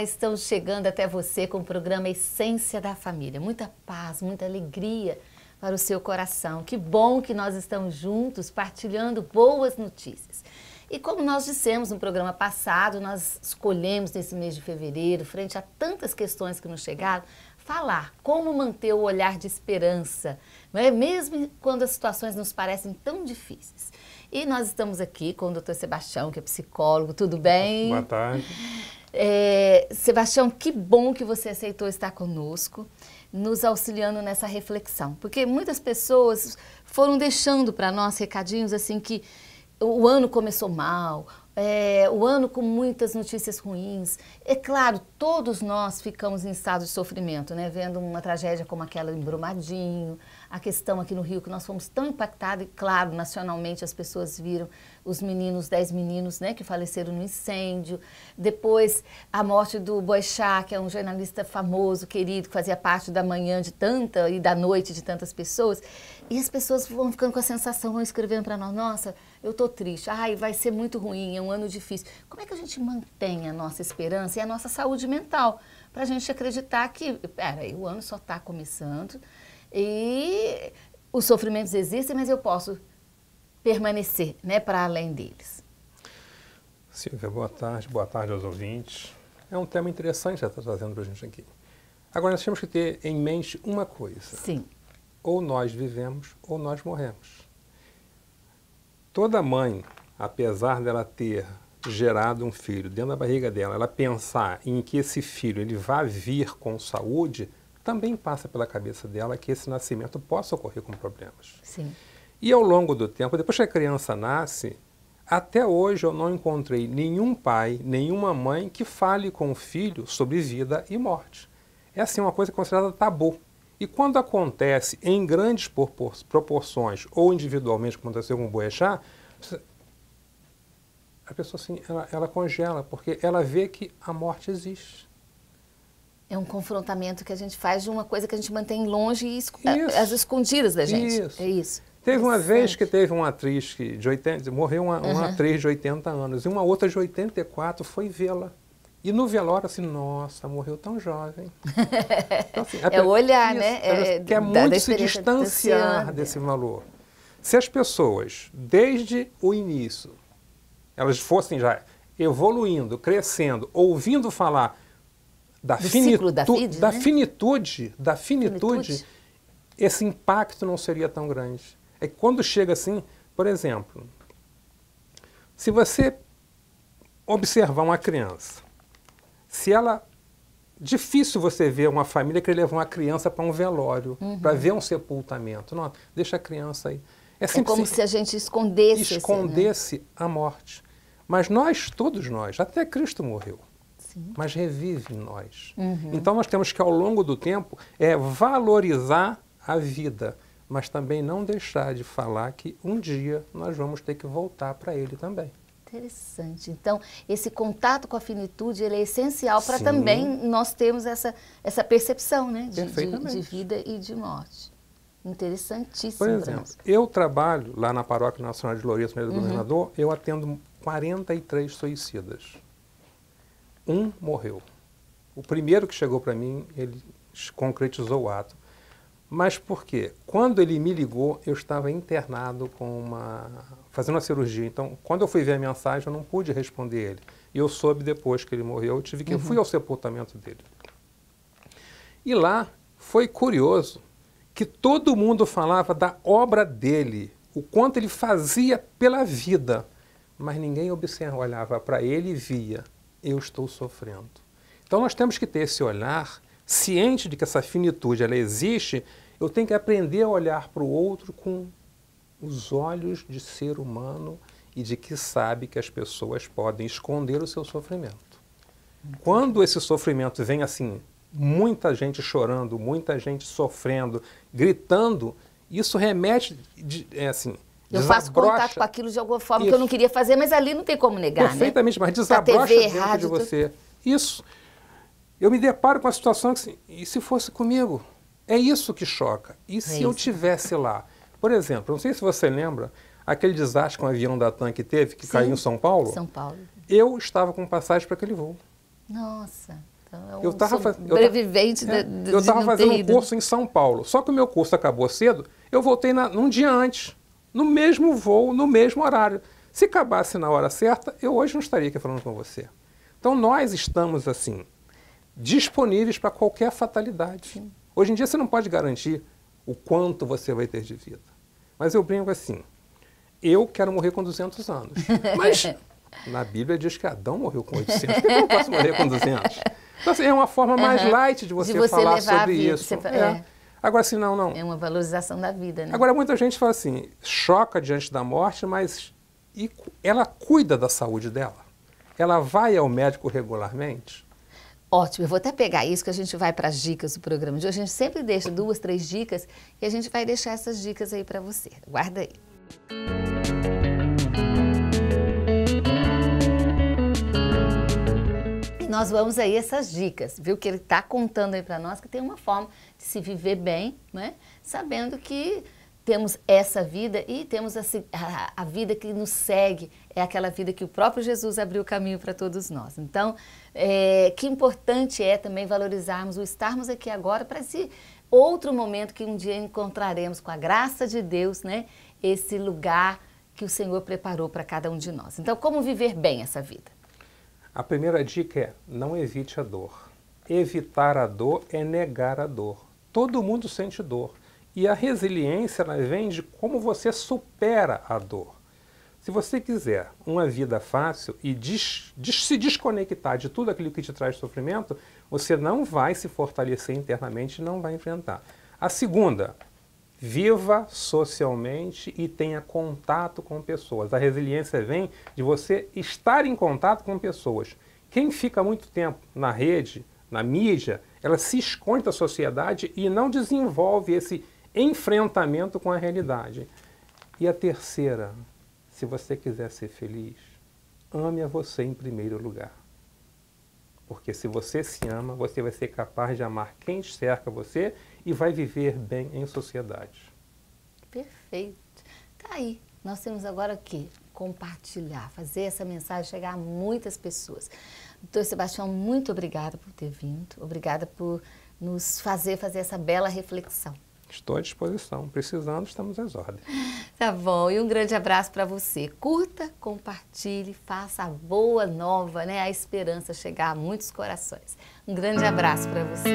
estamos chegando até você com o programa Essência da Família. Muita paz, muita alegria para o seu coração. Que bom que nós estamos juntos partilhando boas notícias. E como nós dissemos no programa passado, nós escolhemos nesse mês de fevereiro, frente a tantas questões que nos chegaram, falar como manter o olhar de esperança, não é? Mesmo quando as situações nos parecem tão difíceis. E nós estamos aqui com o Dr. Sebastião, que é psicólogo. Tudo bem? Boa tarde. Sebastião, que bom que você aceitou estar conosco, nos auxiliando nessa reflexão. Porque muitas pessoas foram deixando para nós recadinhos assim que o ano começou mal, o ano com muitas notícias ruins. É claro, todos nós ficamos em estado de sofrimento, né? Vendo uma tragédia como aquela em Brumadinho, a questão aqui no Rio, que nós fomos tão impactados, e claro, nacionalmente as pessoas viram os meninos, 10 meninos, né, que faleceram no incêndio. Depois, a morte do Boechat, que é um jornalista famoso, querido, que fazia parte da manhã de tanta e da noite de tantas pessoas. E as pessoas vão ficando com a sensação, vão escrevendo para nós, nossa, eu estou triste, ai, vai ser muito ruim, é um ano difícil. Como é que a gente mantém a nossa esperança e a nossa saúde mental para a gente acreditar que, peraí, o ano só está começando e os sofrimentos existem, mas eu posso permanecer, né, para além deles. Silvia, boa tarde aos ouvintes. É um tema interessante que você está trazendo para a gente aqui. Agora, nós temos que ter em mente uma coisa. Sim. Ou nós vivemos ou nós morremos. Toda mãe, apesar dela ter gerado um filho dentro da barriga dela, ela pensar em que esse filho ele vai vir com saúde, também passa pela cabeça dela que esse nascimento possa ocorrer com problemas. Sim. E ao longo do tempo, depois que a criança nasce, até hoje eu não encontrei nenhum pai, nenhuma mãe que fale com o filho sobre vida e morte. É assim uma coisa considerada tabu. E quando acontece em grandes proporções ou individualmente, como aconteceu com o Boechat, a pessoa assim, ela congela, porque ela vê que a morte existe. É um confrontamento que a gente faz de uma coisa que a gente mantém longe e às escondidas da gente. Isso. É isso. Teve uma vez que teve uma atriz de 80, morreu uma atriz de 80 anos, e uma outra de 84 foi vê-la. E no velório, assim, nossa, morreu tão jovem. Então, assim, é o olhar, né? Quer muito se distanciar desse valor. Se as pessoas, desde o início, elas fossem já evoluindo, crescendo, ouvindo falar da finitude, esse impacto não seria tão grande. É que quando chega assim, por exemplo, se você observar uma criança, se ela... Difícil você ver uma família que leva uma criança para um velório, para ver um sepultamento. Não, deixa a criança aí. É como se a gente escondesse a morte. Mas nós, todos nós, até Cristo morreu. Sim. Mas revive em nós. Então nós temos que, ao longo do tempo, valorizar a vida, mas também não deixar de falar que um dia nós vamos ter que voltar para ele também. Interessante. Então, esse contato com a finitude ele é essencial para também nós termos essa percepção, né, de vida e de morte. Interessantíssimo. Por exemplo, eu trabalho lá na Paróquia Nacional de Lourenço, do Governador, eu atendo 43 suicidas. Um morreu. O primeiro que chegou para mim, ele concretizou o ato. Mas por quê? Quando ele me ligou, eu estava internado fazendo uma cirurgia. Então, quando eu fui ver a mensagem, eu não pude responder ele. E eu soube depois que ele morreu, eu fui ao sepultamento dele. E lá foi curioso que todo mundo falava da obra dele, o quanto ele fazia pela vida, mas ninguém olhava para ele e via, eu estou sofrendo. Então nós temos que ter esse olhar, ciente de que essa finitude ela existe. Eu tenho que aprender a olhar para o outro com os olhos de ser humano e de que sabe que as pessoas podem esconder o seu sofrimento. Quando esse sofrimento vem assim, muita gente chorando, muita gente sofrendo, gritando, isso remete, eu faço contato com aquilo de alguma forma que eu não queria fazer, mas ali não tem como negar, perfeitamente, mas desabrocha dentro de você. Isso. Eu me deparo com a situação que, e se fosse comigo? É isso que choca. E se eu tivesse lá? Por exemplo, não sei se você lembra, aquele desastre com o avião da TAM que teve, que caiu em São Paulo? São Paulo. Eu estava com passagem para aquele voo. Nossa. Então, é um Eu estava sobrevivente de eu estava fazendo um ido. curso em São Paulo, só que o meu curso acabou cedo, eu voltei num dia antes, no mesmo voo, no mesmo horário. Se acabasse na hora certa, eu hoje não estaria aqui falando com você. Então nós estamos assim, disponíveis para qualquer fatalidade. Sim. Hoje em dia você não pode garantir o quanto você vai ter de vida. Mas eu brinco assim, eu quero morrer com 200 anos. Mas na Bíblia diz que Adão morreu com 800, por que eu não posso morrer com 200? Então assim, é uma forma mais light de você falar sobre isso. Agora assim, não. É uma valorização da vida, né? Agora muita gente fala assim, choca diante da morte, mas ela cuida da saúde dela? Ela vai ao médico regularmente? Ótimo, eu vou até pegar isso que a gente vai para as dicas do programa de hoje. A gente sempre deixa 2, 3 dicas e a gente vai deixar essas dicas aí para você. Guarda aí. E nós vamos aí essas dicas, viu? Que ele está contando aí para nós que tem uma forma de se viver bem, né? Sabendo que temos essa vida e temos a vida que nos segue, é aquela vida que o próprio Jesus abriu o caminho para todos nós. Então, que importante é também valorizarmos o estarmos aqui agora para esse outro momento que um dia encontraremos com a graça de Deus, né? Esse lugar que o Senhor preparou para cada um de nós. Então, como viver bem essa vida? A primeira dica é, não evite a dor. Evitar a dor é negar a dor. Todo mundo sente dor. E a resiliência ela vem de como você supera a dor. Se você quiser uma vida fácil e se desconectar de tudo aquilo que te traz sofrimento, você não vai se fortalecer internamente e não vai enfrentar. A segunda, viva socialmente e tenha contato com pessoas. A resiliência vem de você estar em contato com pessoas. Quem fica muito tempo na rede, na mídia, ela se esconde da sociedade e não desenvolve esse enfrentamento com a realidade. E a terceira, se você quiser ser feliz, ame a você em primeiro lugar. Porque se você se ama, você vai ser capaz de amar quem cerca você e vai viver bem em sociedade. Perfeito. Tá aí. Nós temos agora o quê? Compartilhar, fazer essa mensagem chegar a muitas pessoas. Doutor Sebastião, muito obrigada por ter vindo. Obrigada por nos fazer essa bela reflexão. Estou à disposição. Precisando, estamos às ordens. Tá bom. E um grande abraço para você. Curta, compartilhe, faça a boa nova, né? A esperança chegar a muitos corações. Um grande abraço para você.